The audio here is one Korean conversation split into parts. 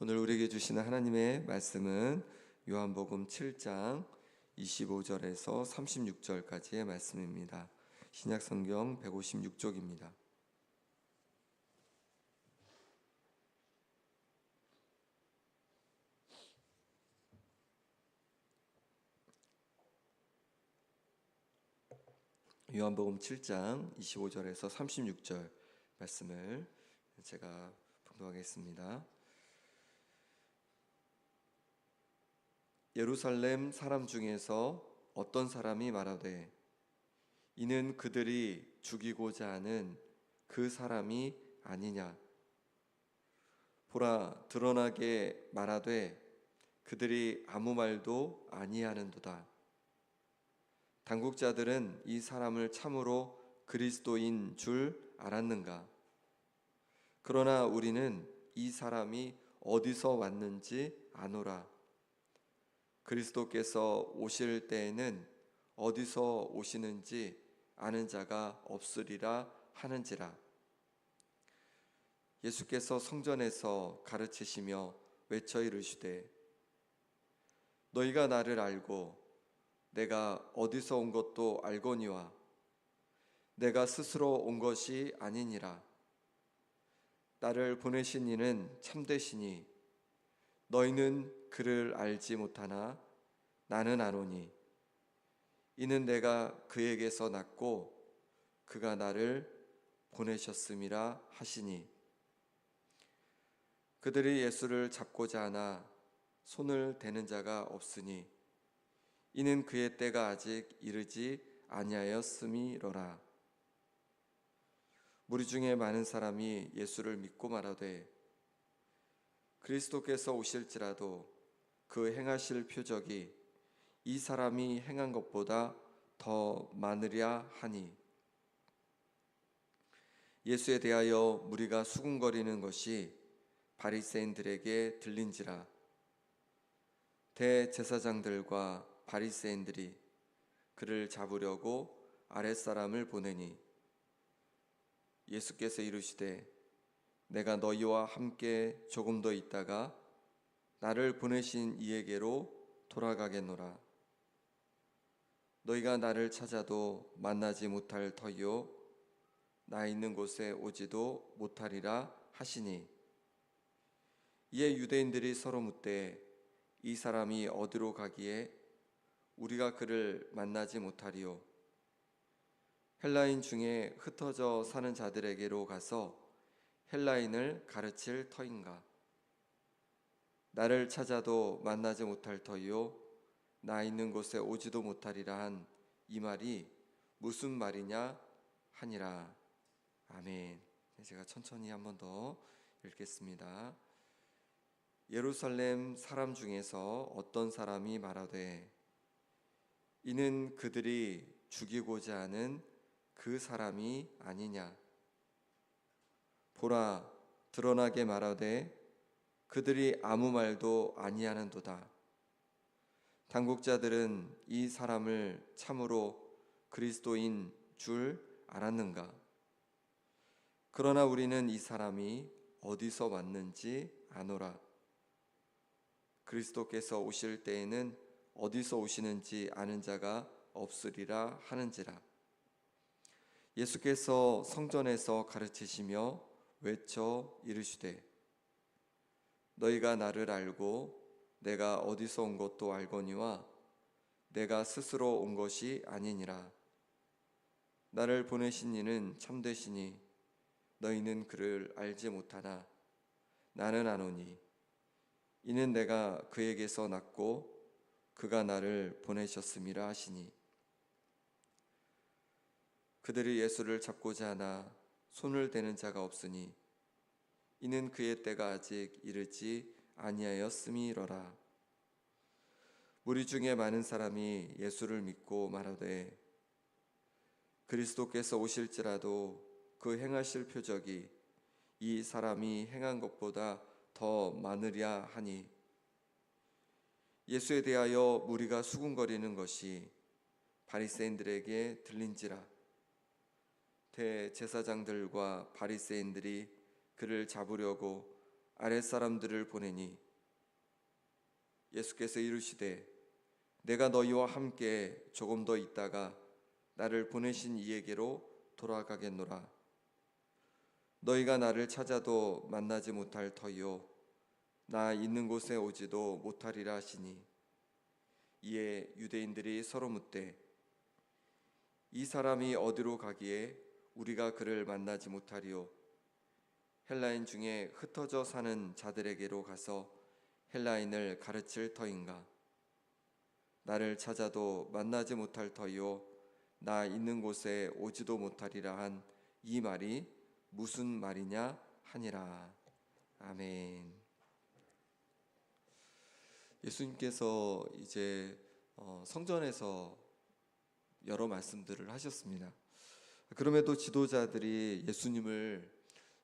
오늘 우리에게 주시는 하나님의 말씀은 요한복음 7장 25절에서 36절까지의 말씀입니다. 신약성경 156쪽입니다. 요한복음 7장 25절에서 36절 말씀을 제가 봉독하겠습니다. 예루살렘 사람 중에서 어떤 사람이 말하되 이는 그들이 죽이고자 하는 그 사람이 아니냐. 보라, 드러나게 말하되 그들이 아무 말도 아니하는도다. 당국자들은 이 사람을 참으로 그리스도인 줄 알았는가? 그러나 우리는 이 사람이 어디서 왔는지 아노라. 그리스도께서 오실 때에는 어디서 오시는지 아는 자가 없으리라 하는지라. 예수께서 성전에서 가르치시며 외쳐 이르시되 너희가 나를 알고 내가 어디서 온 것도 알거니와 내가 스스로 온 것이 아니니라. 나를 보내신 이는 참되시니 너희는 그를 알지 못하나 나는 아노니 이는 내가 그에게서 났고 그가 나를 보내셨음이라 하시니. 그들이 예수를 잡고자 하나 손을 대는 자가 없으니 이는 그의 때가 아직 이르지 아니하였음이로라. 무리 중에 많은 사람이 예수를 믿고 말하되 그리스도께서 오실지라도 그 행하실 표적이 이 사람이 행한 것보다 더 많으랴 하니. 예수에 대하여 무리가 수군거리는 것이 바리새인들에게 들린지라. 대제사장들과 바리새인들이 그를 잡으려고 아랫사람을 보내니 예수께서 이르시되 내가 너희와 함께 조금 더 있다가 나를 보내신 이에게로 돌아가겠노라. 너희가 나를 찾아도 만나지 못할 터이요 나 있는 곳에 오지도 못하리라 하시니. 이에 유대인들이 서로 묻되 이 사람이 어디로 가기에 우리가 그를 만나지 못하리요. 헬라인 중에 흩어져 사는 자들에게로 가서 헬라인을 가르칠 터인가? 나를 찾아도 만나지 못할 터이요 나 있는 곳에 오지도 못하리라 한 이 말이 무슨 말이냐 하니라. 아멘. 제가 천천히 한 번 더 읽겠습니다. 예루살렘 사람 중에서 어떤 사람이 말하되 이는 그들이 죽이고자 하는 그 사람이 아니냐. 보라, 드러나게 말하되 그들이 아무 말도 아니하는도다. 당국자들은 이 사람을 참으로 그리스도인 줄 알았는가? 그러나 우리는 이 사람이 어디서 왔는지 아노라. 그리스도께서 오실 때에는 어디서 오시는지 아는 자가 없으리라 하는지라. 예수께서 성전에서 가르치시며 외쳐 이르시되 너희가 나를 알고 내가 어디서 온 것도 알거니와 내가 스스로 온 것이 아니니라. 나를 보내신 이는 참되시니 너희는 그를 알지 못하나 나는 아노니 이는 내가 그에게서 났고 그가 나를 보내셨음이라 하시니. 그들이 예수를 잡고자 하나 손을 대는 자가 없으니 이는 그의 때가 아직 이르지 아니하였음이로라. 무리 중에 많은 사람이 예수를 믿고 말하되 그리스도께서 오실지라도 그 행하실 표적이 이 사람이 행한 것보다 더 많으랴 하니. 예수에 대하여 무리가 수군거리는 것이 바리새인들에게 들린지라. 대제사장들과 바리새인들이 그를 잡으려고 아랫사람들을 보내니 예수께서 이르시되 내가 너희와 함께 조금 더 있다가 나를 보내신 이에게로 돌아가겠노라. 너희가 나를 찾아도 만나지 못할 터이요 나 있는 곳에 오지도 못하리라 하시니 이에 유대인들이 서로 묻되 이 사람이 어디로 가기에 우리가 그를 만나지 못하리요 헬라인 중에 흩어져 사는 자들에게로 가서 헬라인을 가르칠 터인가? 나를 찾아도 만나지 못할 터이요 나 있는 곳에 오지도 못하리라 한 이 말이 무슨 말이냐 하니라. 아멘. 예수님께서 이제 성전에서 여러 말씀들을 하셨습니다. 그럼에도 지도자들이 예수님을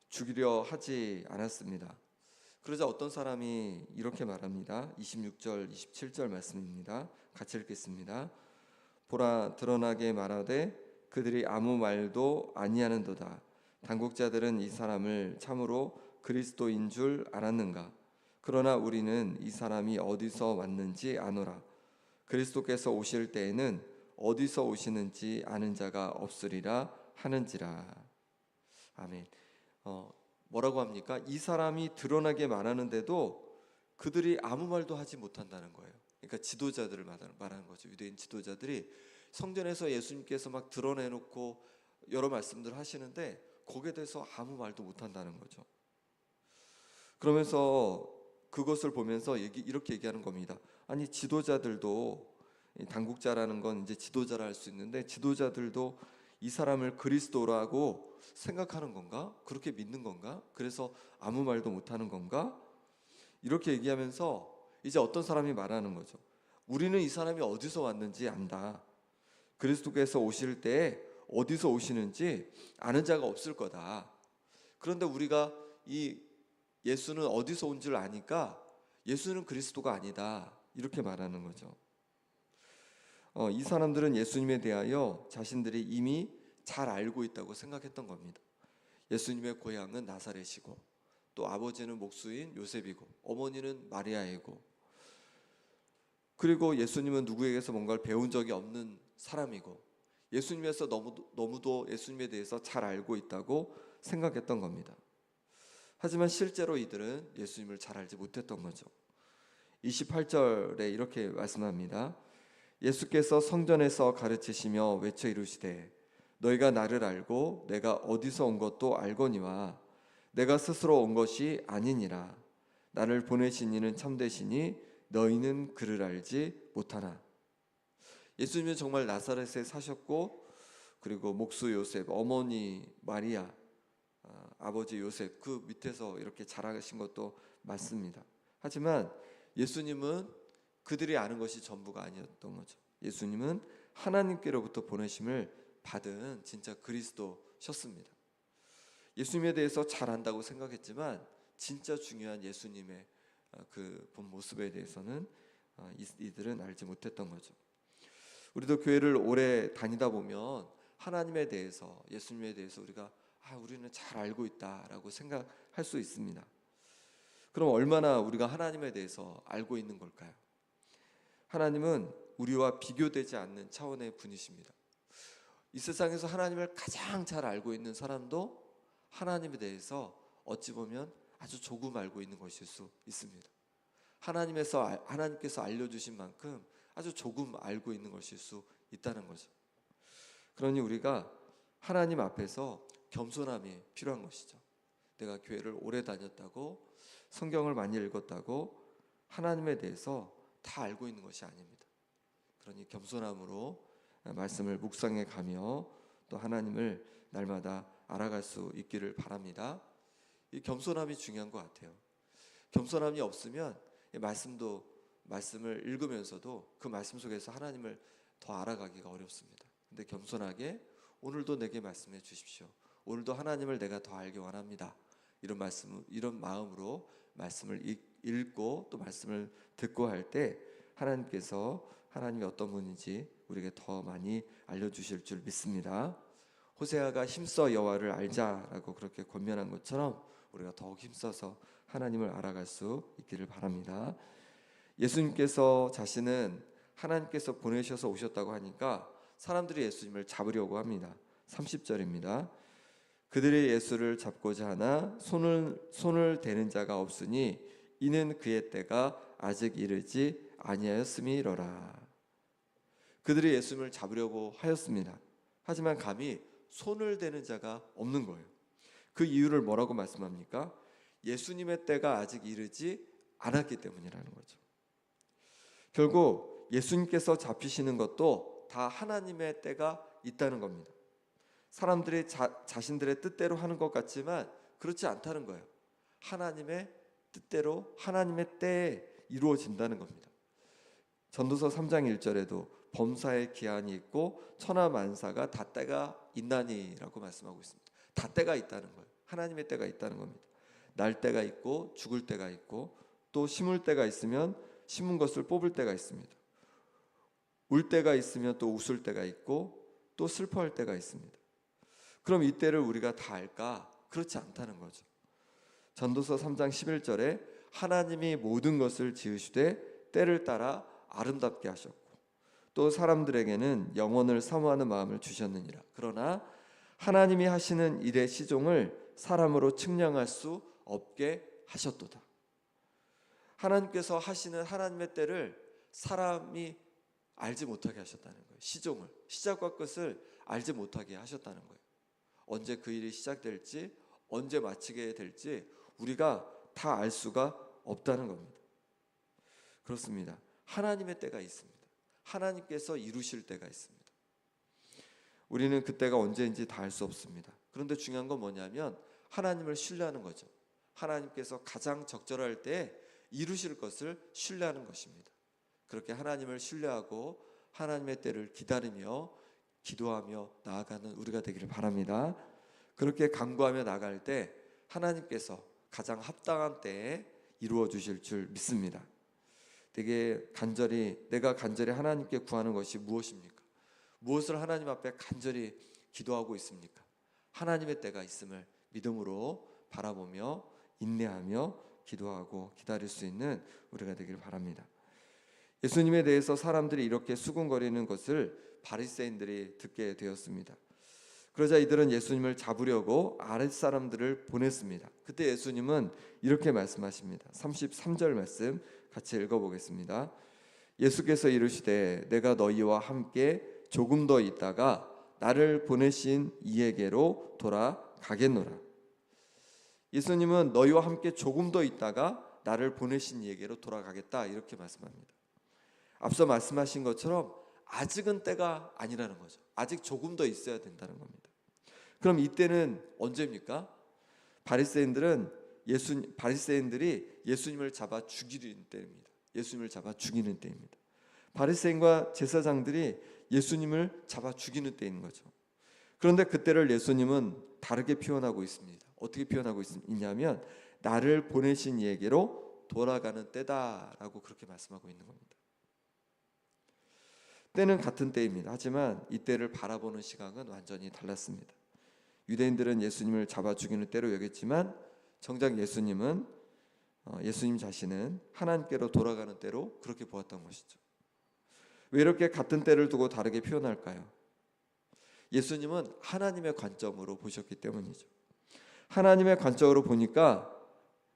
죽이려 하지 않았습니다. 그러자 어떤 사람이 이렇게 말합니다. 26절, 27절 말씀입니다. 같이 읽겠습니다. 보라, 드러나게 말하되 그들이 아무 말도 아니하는도다. 당국자들은 이 사람을 참으로 그리스도인 줄 알았는가? 그러나 우리는 이 사람이 어디서 왔는지 아노라. 그리스도께서 오실 때에는 어디서 오시는지 아는 자가 없으리라 하는지라. 아멘. 뭐라고 합니까? 이 사람이 드러나게 말하는데도 그들이 아무 말도 하지 못한다는 거예요. 그러니까 지도자들을 말하는 거죠. 유대인 지도자들이 성전에서 예수님께서 막 드러내놓고 여러 말씀들을 하시는데 거기에 대해서 아무 말도 못한다는 거죠. 그러면서 그것을 보면서 이렇게 얘기하는 겁니다. 아니, 지도자들도, 당국자라는 건 이제 지도자라 할 수 있는데 지도자들도 이 사람을 그리스도라고 생각하는 건가? 그렇게 믿는 건가? 그래서 아무 말도 못하는 건가? 이렇게 얘기하면서 이제 어떤 사람이 말하는 거죠. 우리는 이 사람이 어디서 왔는지 안다. 그리스도께서 오실 때 어디서 오시는지 아는 자가 없을 거다. 그런데 우리가 이 예수는 어디서 온 줄 아니까 예수는 그리스도가 아니다. 이렇게 말하는 거죠. 이 사람들은 예수님에 대하여 자신들이 이미 잘 알고 있다고 생각했던 겁니다. 예수님의 고향은 나사렛이고 또 아버지는 목수인 요셉이고 어머니는 마리아이고 그리고 예수님은 누구에게서 뭔가를 배운 적이 없는 사람이고 예수님에서 너무도 예수님에 대해서 잘 알고 있다고 생각했던 겁니다. 하지만 실제로 이들은 예수님을 잘 알지 못했던 거죠. 28절에 이렇게 말씀합니다. 예수께서 성전에서 가르치시며 외쳐 이르시되 너희가 나를 알고 내가 어디서 온 것도 알거니와 내가 스스로 온 것이 아니니라. 나를 보내신 이는 참되시니 너희는 그를 알지 못하나. 예수님은 정말 나사렛에 사셨고 그리고 목수 요셉, 어머니 마리아, 아버지 요셉 그 밑에서 이렇게 자라신 것도 맞습니다. 하지만 예수님은 그들이 아는 것이 전부가 아니었던 거죠. 예수님은 하나님께로부터 보내심을 받은 진짜 그리스도셨습니다. 예수님에 대해서 잘 안다고 생각했지만 진짜 중요한 예수님의 그 본 모습에 대해서는 이들은 알지 못했던 거죠. 우리도 교회를 오래 다니다 보면 하나님에 대해서, 예수님에 대해서 우리는 잘 알고 있다라고 생각할 수 있습니다. 그럼 얼마나 우리가 하나님에 대해서 알고 있는 걸까요? 하나님은 우리와 비교되지 않는 차원의 분이십니다. 이 세상에서 하나님을 가장 잘 알고 있는 사람도 하나님에 대해서 어찌 보면 아주 조금 알고 있는 것일 수 있습니다. 하나님께서 알려주신 만큼 아주 조금 알고 있는 것일 수 있다는 거죠. 그러니 우리가 하나님 앞에서 겸손함이 필요한 것이죠. 내가 교회를 오래 다녔다고, 성경을 많이 읽었다고 하나님에 대해서 다 알고 있는 것이 아닙니다. 그러니 겸손함으로 말씀을 묵상해 가며 또 하나님을 날마다 알아갈 수 있기를 바랍니다. 이 겸손함이 중요한 것 같아요. 겸손함이 없으면 말씀을 읽으면서도 그 말씀 속에서 하나님을 더 알아가기가 어렵습니다. 근데 겸손하게 오늘도 내게 말씀해 주십시오. 오늘도 하나님을 내가 더 알기 원합니다. 이런 마음으로 말씀을 읽고 또 말씀을 듣고 할 때 하나님께서 하나님이 어떤 분인지 우리에게 더 많이 알려주실 줄 믿습니다. 호세아가 힘써 여호와를 알자라고 그렇게 권면한 것처럼 우리가 더욱 힘써서 하나님을 알아갈 수 있기를 바랍니다. 예수님께서 자신은 하나님께서 보내셔서 오셨다고 하니까 사람들이 예수님을 잡으려고 합니다. 30절입니다. 그들이 예수를 잡고자 하나 손을 대는 자가 없으니 이는 그의 때가 아직 이르지 아니하였음이로라. 그들이 예수님을 잡으려고 하였습니다. 하지만 감히 손을 대는 자가 없는 거예요. 그 이유를 뭐라고 말씀합니까? 예수님의 때가 아직 이르지 않았기 때문이라는 거죠. 결국 예수님께서 잡히시는 것도 다 하나님의 때가 있다는 겁니다. 사람들이 자신들의 뜻대로 하는 것 같지만 그렇지 않다는 거예요. 하나님의 뜻대로 하나님의 때에 이루어진다는 겁니다. 전도서 3장 1절에도 범사의 기한이 있고 천하만사가 다 때가 있나니라고 말씀하고 있습니다. 다 때가 있다는 거예요. 하나님의 때가 있다는 겁니다. 날 때가 있고 죽을 때가 있고 또 심을 때가 있으면 심은 것을 뽑을 때가 있습니다. 울 때가 있으면 또 웃을 때가 있고 또 슬퍼할 때가 있습니다. 그럼 이 때를 우리가 다 알까? 그렇지 않다는 거죠. 전도서 3장 11절에 하나님이 모든 것을 지으시되 때를 따라 아름답게 하셨고 또 사람들에게는 영원을 사모하는 마음을 주셨느니라. 그러나 하나님이 하시는 일의 시종을 사람으로 측량할 수 없게 하셨도다. 하나님께서 하시는 하나님의 때를 사람이 알지 못하게 하셨다는 거예요. 시종을, 시작과 끝을 알지 못하게 하셨다는 거예요. 언제 그 일이 시작될지 언제 마치게 될지 우리가 다 알 수가 없다는 겁니다. 그렇습니다. 하나님의 때가 있습니다. 하나님께서 이루실 때가 있습니다. 우리는 그때가 언제인지 다 알 수 없습니다. 그런데 중요한 건 뭐냐면 하나님을 신뢰하는 거죠. 하나님께서 가장 적절할 때 이루실 것을 신뢰하는 것입니다. 그렇게 하나님을 신뢰하고 하나님의 때를 기다리며 기도하며 나아가는 우리가 되기를 바랍니다. 그렇게 간구하며 나갈 때 하나님께서 가장 합당한 때에 이루어 주실 줄 믿습니다. 내가 간절히 하나님께 구하는 것이 무엇입니까? 무엇을 하나님 앞에 간절히 기도하고 있습니까? 하나님의 때가 있음을 믿음으로 바라보며 인내하며 기도하고 기다릴 수 있는 우리가 되기를 바랍니다. 예수님에 대해서 사람들이 이렇게 수군거리는 것을 바리새인들이 듣게 되었습니다. 그러자 이들은 예수님을 잡으려고 아랫사람들을 보냈습니다. 그때 예수님은 이렇게 말씀하십니다. 33절 말씀 같이 읽어보겠습니다. 예수께서 이르시되 내가 너희와 함께 조금 더 있다가 나를 보내신 이에게로 돌아가겠노라. 예수님은 너희와 함께 조금 더 있다가 나를 보내신 이에게로 돌아가겠다 이렇게 말씀합니다. 앞서 말씀하신 것처럼 아직은 때가 아니라는 거죠. 아직 조금 더 있어야 된다는 겁니다. 그럼 이때는 언제입니까? 바리새인들이 예수님을 잡아 죽이는 때입니다. 예수님을 잡아 죽이는 때입니다. 바리새인과 제사장들이 예수님을 잡아 죽이는 때인 거죠. 그런데 그때를 예수님은 다르게 표현하고 있습니다. 어떻게 표현하고 있냐면 나를 보내신 이에게로 돌아가는 때다라고 그렇게 말씀하고 있는 겁니다. 때는 같은 때입니다. 하지만 이 때를 바라보는 시각은 완전히 달랐습니다. 유대인들은 예수님을 잡아 죽이는 때로 여겼지만 정작 예수님 자신은 하나님께로 돌아가는 때로 그렇게 보았던 것이죠. 왜 이렇게 같은 때를 두고 다르게 표현할까요? 예수님은 하나님의 관점으로 보셨기 때문이죠. 하나님의 관점으로 보니까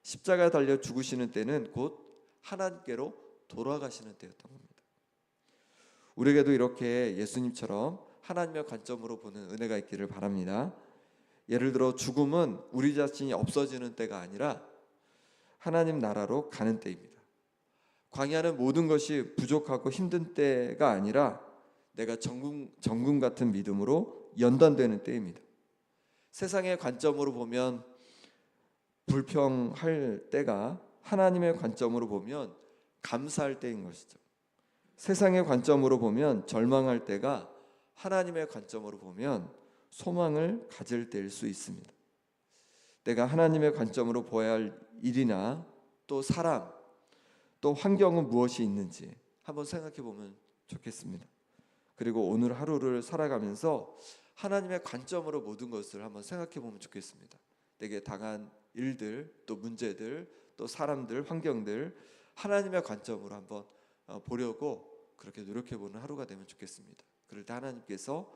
십자가에 달려 죽으시는 때는 곧 하나님께로 돌아가시는 때였던 겁니다. 우리에게도 이렇게 예수님처럼 하나님의 관점으로 보는 은혜가 있기를 바랍니다. 예를 들어 죽음은 우리 자신이 없어지는 때가 아니라 하나님 나라로 가는 때입니다. 광야는 모든 것이 부족하고 힘든 때가 아니라 내가 정금 같은 믿음으로 연단되는 때입니다. 세상의 관점으로 보면 불평할 때가 하나님의 관점으로 보면 감사할 때인 것이죠. 세상의 관점으로 보면 절망할 때가 하나님의 관점으로 보면 소망을 가질 때일 수 있습니다. 내가 하나님의 관점으로 보아야 할 일이나 또 사람 또 환경은 무엇이 있는지 한번 생각해 보면 좋겠습니다. 그리고 오늘 하루를 살아가면서 하나님의 관점으로 모든 것을 한번 생각해 보면 좋겠습니다. 내게 당한 일들, 또 문제들, 또 사람들, 환경들 하나님의 관점으로 한번 보려고 그렇게 노력해보는 하루가 되면 좋겠습니다. 그럴 때 하나님께서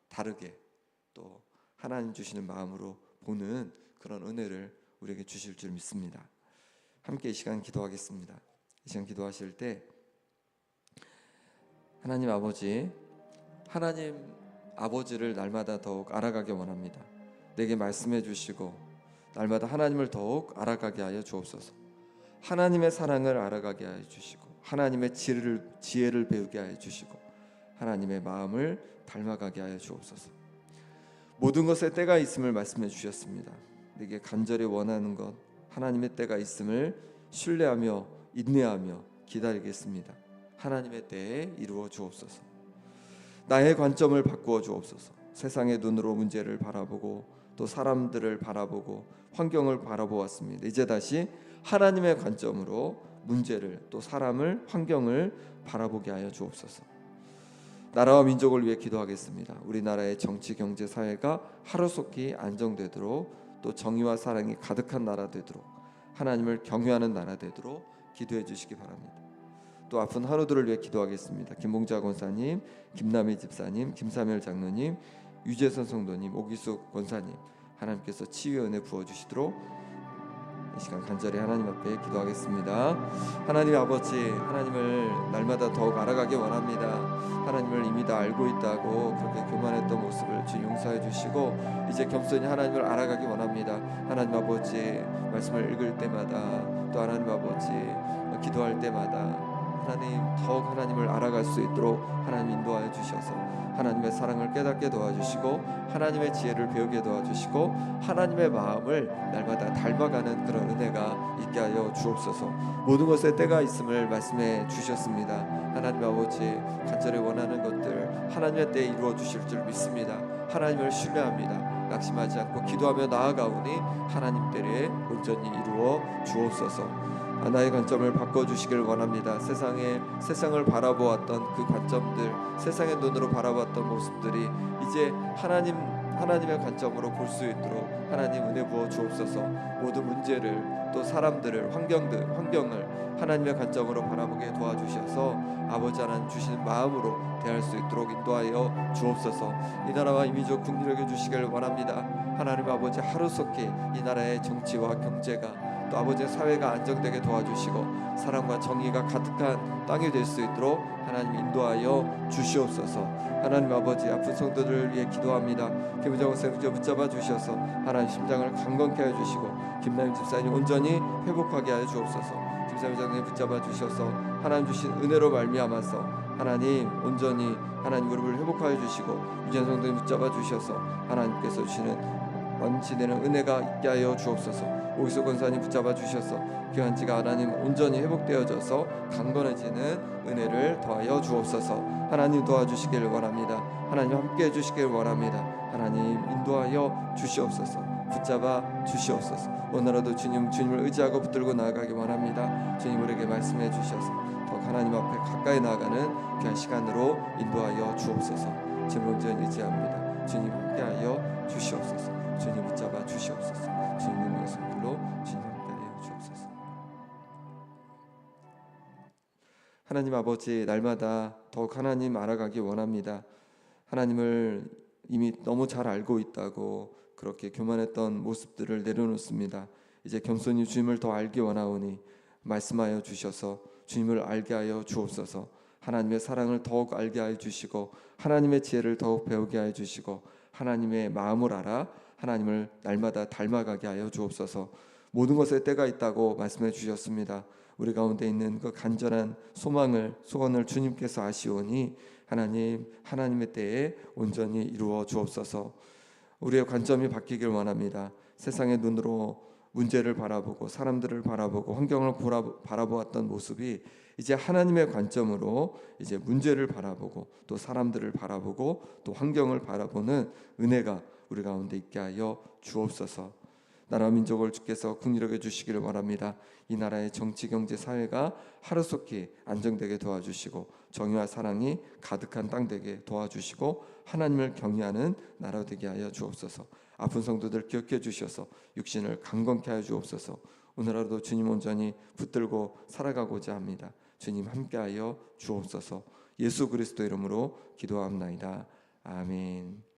다르게 또 하나님 주시는 마음으로 보는 그런 은혜를 우리에게 주실 줄 믿습니다. 함께 이 시간 기도하겠습니다. 이 시간 기도하실 때 하나님 아버지, 하나님 아버지를 날마다 더욱 알아가게 원합니다. 내게 말씀해 주시고 날마다 하나님을 더욱 알아가게 하여 주옵소서. 하나님의 사랑을 알아가게 하여 주시고 하나님의 지혜를 배우게 하여 주시고 하나님의 마음을 닮아가게 하여 주옵소서. 모든 것에 때가 있음을 말씀해 주셨습니다. 내게 간절히 원하는 것 하나님의 때가 있음을 신뢰하며 인내하며 기다리겠습니다. 하나님의 때에 이루어 주옵소서. 나의 관점을 바꾸어 주옵소서. 세상의 눈으로 문제를 바라보고 또 사람들을 바라보고 환경을 바라보았습니다. 이제 다시 하나님의 관점으로 문제를 또 사람을 환경을 바라보게 하여 주옵소서. 나라와 민족을 위해 기도하겠습니다. 우리나라의 정치, 경제, 사회가 하루속히 안정되도록 또 정의와 사랑이 가득한 나라 되도록 하나님을 경외하는 나라 되도록 기도해 주시기 바랍니다. 또 아픈 하루들을 위해 기도하겠습니다. 김봉자 권사님, 김남희 집사님, 김사멸 장로님, 유재선 성도님, 오기숙 권사님 하나님께서 치유의 은혜 부어주시도록 이 시간 간절히 하나님 앞에 기도하겠습니다. 하나님 아버지, 하나님을 날마다 더욱 알아가기 원합니다. 하나님을 이미 다 알고 있다고 그렇게 교만했던 모습을 주 용서해 주시고 이제 겸손히 하나님을 알아가기 원합니다. 하나님 아버지, 말씀을 읽을 때마다 또 하나님 아버지 기도할 때마다 하나님 더욱 하나님을 알아갈 수 있도록 하나님 인도하여 주셔서 하나님의 사랑을 깨닫게 도와주시고 하나님의 지혜를 배우게 도와주시고 하나님의 마음을 날마다 닮아가는 그런 은혜가 있게 하여 주옵소서. 모든 것에 때가 있음을 말씀해 주셨습니다. 하나님 아버지, 간절히 원하는 것들 하나님의 때에 이루어 주실 줄 믿습니다. 하나님을 신뢰합니다. 낙심하지 않고 기도하며 나아가오니 하나님 때에 온전히 이루어 주옵소서. 나의 관점을 바꿔주시길 원합니다. 세상을 바라보았던 그 관점들, 세상의 눈으로 바라봤던 모습들이 이제 하나님의 관점으로 볼 수 있도록 하나님 은혜 부어 주옵소서. 모든 문제를 또 사람들을 환경을 하나님의 관점으로 바라보게 도와주셔서 아버지 하나님 주시는 마음으로 대할 수 있도록 인도하여 주옵소서. 이 나라와 이 민족 긍휼하게 주시길 원합니다. 하나님 아버지, 하루속히 이 나라의 정치와 경제가 또 아버지의 사회가 안정되게 도와주시고 사랑과 정의가 가득한 땅이 될 수 있도록 하나님 인도하여 주시옵소서. 하나님 아버지, 아픈 성도들을 위해 기도합니다. 김우정 선생님 붙잡아 주셔서 하나님 심장을 강건케 하여 주시고 김남희 집사님 온전히 회복하게 하여 주옵소서. 김삼희 장로님 붙잡아 주셔서 하나님 주신 은혜로 말미암아서 하나님 온전히 하나님 무릎을 회복하여 주시고 유전 성도님 붙잡아 주셔서 하나님께서 주시는 완치되는 은혜가 있게 하여 주옵소서. 오기수 권사님 붙잡아 주셔서 교환지가 하나님 온전히 회복되어져서 강건해지는 은혜를 더하여 주옵소서. 하나님 도와주시길 원합니다. 하나님 함께해 주시길 원합니다. 하나님 인도하여 주시옵소서. 붙잡아 주시옵소서. 오늘라도 주님을 의지하고 붙들고 나아가기 원합니다. 주님 우리에게 말씀해 주셔서 더욱 하나님 앞에 가까이 나아가는 귀한 시간으로 인도하여 주옵소서. 주님 온전히 의지합니다. 주님 함께하여 주시옵소서. 주님 붙잡아 주시옵소서. 주님의 손길로 주님 함께하여 주옵소서. 하나님 아버지, 날마다 더욱 하나님 알아가기 원합니다. 하나님을 이미 너무 잘 알고 있다고 그렇게 교만했던 모습들을 내려놓습니다. 이제 겸손히 주님을 더 알기 원하오니 말씀하여 주셔서 주님을 알게 하여 주옵소서. 하나님의 사랑을 더욱 알게 하여 주시고 하나님의 지혜를 더욱 배우게 하여 주시고 하나님의 마음을 알아 하나님을 날마다 닮아가게 하여 주옵소서. 모든 것에 때가 있다고 말씀해 주셨습니다. 우리 가운데 있는 그 간절한 소원을 주님께서 아시오니 하나님의 때에 온전히 이루어 주옵소서. 우리의 관점이 바뀌길 원합니다. 세상의 눈으로 문제를 바라보고 사람들을 바라보고 환경을 바라보았던 모습이 이제 하나님의 관점으로 이제 문제를 바라보고 또 사람들을 바라보고 또 환경을 바라보는 은혜가 우리 가운데 있게 하여 주옵소서. 나라 민족을 주께서 긍휼하게 주시기를 원합니다. 이 나라의 정치, 경제, 사회가 하루속히 안정되게 도와주시고 정의와 사랑이 가득한 땅 되게 도와주시고 하나님을 경외하는 나라 되게 하여 주옵소서. 아픈 성도들 기억해 주셔서 육신을 강건케 하여 주옵소서. 오늘 하루도 주님 온전히 붙들고 살아가고자 합니다. 주님 함께하여 주옵소서. 예수 그리스도 이름으로 기도합나이다. 아멘.